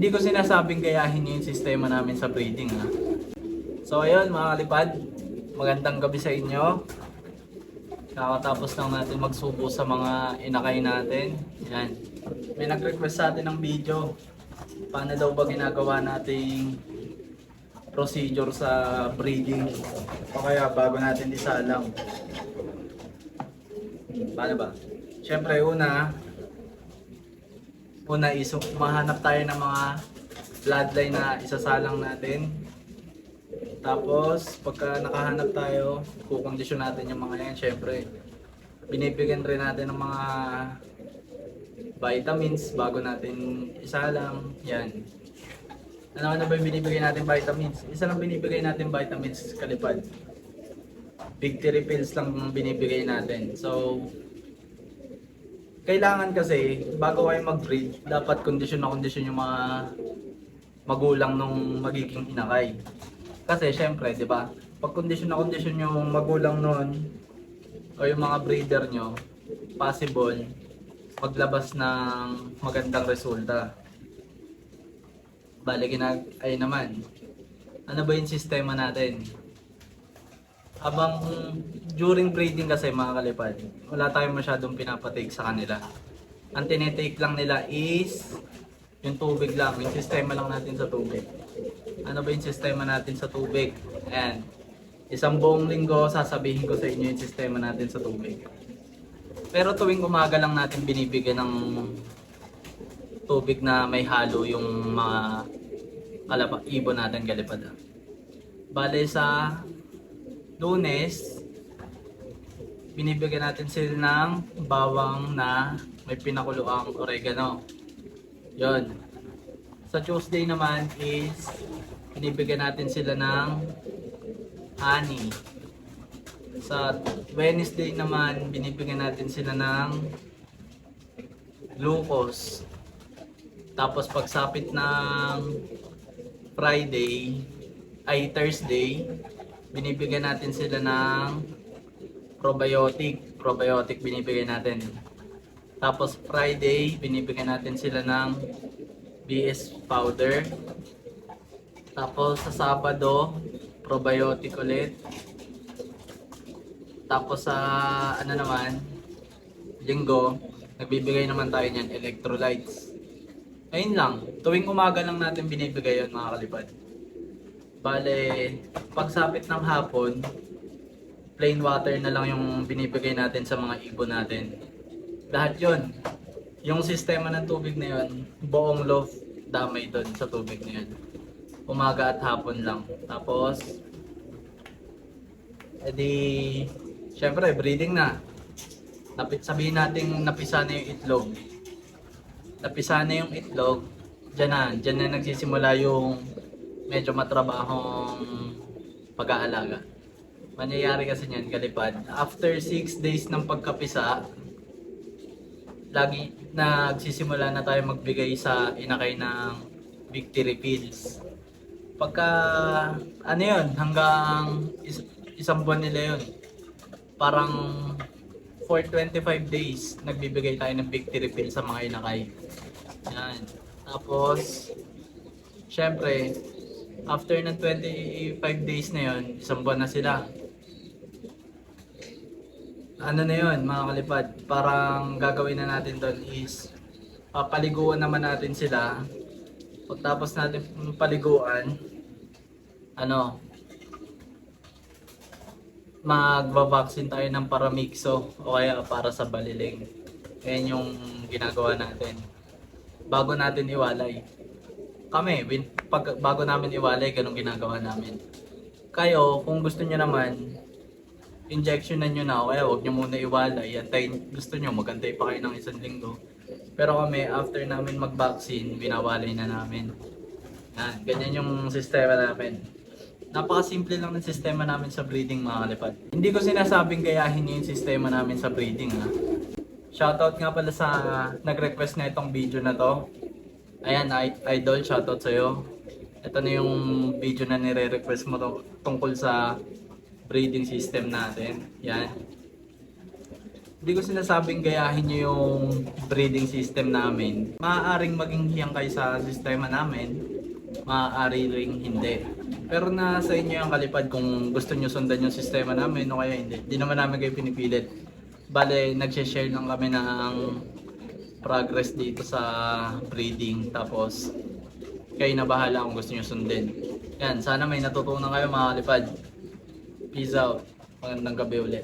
Hindi ko sinasabing gayahin nyo yung sistema namin sa breeding ha. So ayun mga kalipad, magandang gabi sa inyo. Kakatapos lang natin magsubo sa mga inakay natin. Yan. May nag-request sa atin ng video. Paano daw ba ginagawa nating procedure sa breeding? O kaya bago natin isalang. Paano ba? Siyempre una is mahanap tayo ng mga bloodline na isasalang natin. Tapos pagka nakahanap tayo, kukondisyon natin yung mga yan. Siyempre, binibigyan rin natin ng mga vitamins bago natin isalang. Yan. Ano ba yung binibigay natin vitamins? Isa lang binibigay natin vitamins, kalipad. Big three pills lang binibigay natin. So, kailangan kasi, bago kayo mag-breed, dapat kondisyon na kondisyon yung mga magulang nung magiging inakay. Kasi syempre, di ba? Pag kondisyon na kondisyon yung magulang nun o yung mga breeder nyo, possible maglabas ng magandang resulta. Bale, ay naman, ano ba yung sistema natin? Habang during breeding kasi mga kalipad, wala tayong masyadong pinapatake sa kanila. Ang tinitake lang nila is yung tubig lang, yung sistema lang natin sa tubig. Ano ba yung sistema natin sa tubig? Ayan. Isang buong linggo, sasabihin ko sa inyo yung sistema natin sa tubig. Pero tuwing umaga lang natin binibigyan ng tubig na may halo yung mga ibon natin kalipad. Bale sa Lunes, binibigyan natin sila ng bawang na may pinakuluang oregano. Yon. Sa Tuesday naman is binibigyan natin sila ng honey. Sa Wednesday naman binibigyan natin sila ng glucose. Tapos pagsapit ng Thursday, binibigyan natin sila ng probiotic binibigyan natin. Tapos Friday, binibigyan natin sila ng BS powder. Tapos sa Sabado, probiotic ulit. Tapos sa Linggo, nagbibigay naman tayo niyan electrolytes. Ayun lang, tuwing umaga lang natin binibigay yun mga kalipad. Bale, pagsapit ng hapon, plain water na lang yung binibigay natin sa mga ibon natin. Lahat yun. Yung sistema ng tubig na yun, buong loaf damay doon sa tubig na yun. Umaga at hapon lang. Tapos, syempre, breeding na. Sabihin natin napisa na yung itlog. Napisa na yung itlog, dyan na nagsisimula yung medyo matrabahong pag-aalaga. Mangyayari kasi niyan kalipad, after 6 days ng pagkapisa, lagi nagsisimula na tayo magbigay sa inakay ng victory pills. Pagka hanggang isang buwan nila yun, parang for 25 days nagbibigay tayo ng victory pill sa mga inakay. Yan. Tapos syempre after ng 25 days na yun, isang buwan na sila. Ano na yun mga kalipad, parang gagawin na natin doon is papaliguan naman natin sila. Pagtapos natin paliguan, magva-vaccine tayo ng paramixo o kaya para sa baliling. Ayan yung ginagawa natin bago natin iwalay. Kami, bago namin iwalay, ganun ginagawa namin. Kayo, kung gusto nyo naman, injectionan nyo na o kaya huwag nyo muna iwalay. Gusto nyo, magantay pa kayo ng 1 linggo. Pero kami, after namin mag-vaccine, binawalay na namin. Yan, ganyan yung sistema namin. Napakasimple lang ng sistema namin sa breeding mga kalipad. Hindi ko sinasabing gayahin nyo yung sistema namin sa breeding ha. Shoutout nga pala sa nag-request na itong video na to. Ayan, idol, shoutout sa'yo. Ito na yung video na nire-request mo tungkol sa breeding system natin. Yan. Hindi ko sinasabing gayahin nyo yung breeding system namin. Maaaring maging hiyang kayo sa sistema namin, maaari ring hindi. Pero nasa inyo yung kalipad kung gusto nyo sundan yung sistema namin o kaya hindi. Hindi naman namin kayo pinipilit. Bale, nagsishare lang kami ng progress dito sa breeding. Tapos, kayo na bahala kung gusto nyo sundin. Yan, sana may natutunan kayo mga kalipad. Peace out. Magandang gabi ulit.